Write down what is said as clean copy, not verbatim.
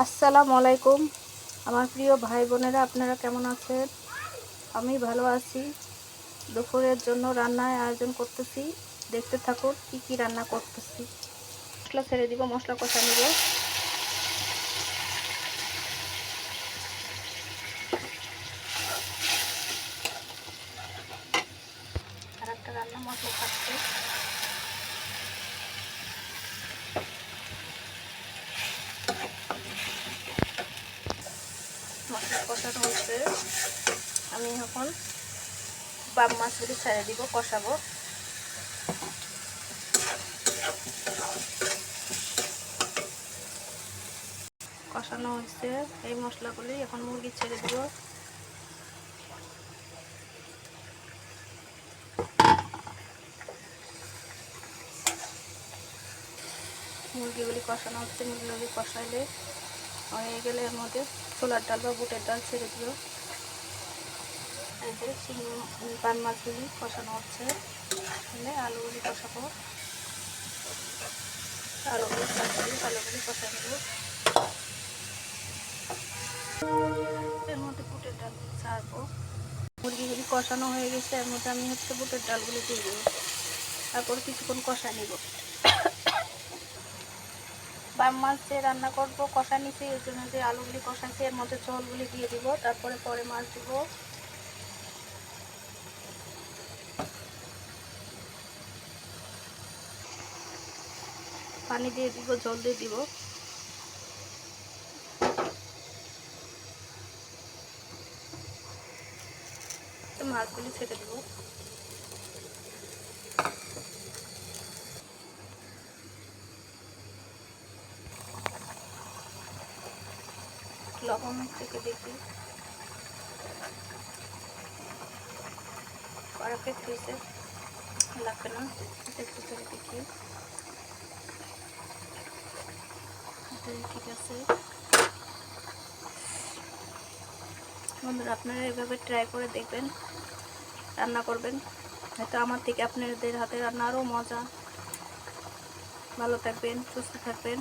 আসসালামু আলাইকুম আমার প্রিয় ভাই বোনেরা, আপনারা কেমন আছেন? আমি ভালো আছি। দুপুরের জন্য রান্নার আয়োজন করতেছি, দেখতে থাকুন কি কি রান্না করতেছি। মশলা ছেড়ে দিব, মশলা কষা নিব। আর একটা রান্না মশলা থাকছে, মশলা কষানো হচ্ছে। আমি এখন বাম মাছগুলি ছেড়ে দিব, কষাবো। কষানো হচ্ছে এই মশলাগুলি, এখন মুরগি ছেড়ে দিব। মুরগিগুলি কষানো হচ্ছে। মুরগিগুলি কষাইলে হয়ে গেলে এর মধ্যে ছোলার ডাল বা বুটের ডাল ছেড়ে দিও। এই যে পান মাছগুলি কষানো হচ্ছে, আলুগুলি কষাবো। আলুগুলি কষা নেব। এর মধ্যে বুটের ডাল ছাড়বো। মুরগিগুলি কষানো হয়ে গেছে, এর মধ্যে আমি বুটের ডালগুলি দিয়ে দেবো। তারপর কিছুক্ষণ কষা নিব। বাম মাছ যে রান্না করবো কষা নিচ্ছি, এর জন্য যে আলুগুলি কষাচ্ছি এর মধ্যে ঝোলগুলি দিয়ে দিব। তারপরে পরে মাছ দিব। পানি দিয়ে দিব, জল দিয়ে দিব। মাছগুলি ছেড়ে দিব। লবণ থেকে দেখি পারফেক্ট হয়েছে, লাগবে না। একটু ধরে দেখি, ঠিক আছে। বন্ধুরা, আপনারা এভাবে ট্রাই করে দেখবেন, রান্না করবেন, হয়তো আমার থেকে আপনাদের হাতে রান্না আরও মজা। ভালো থাকবেন, সুস্থ থাকবেন।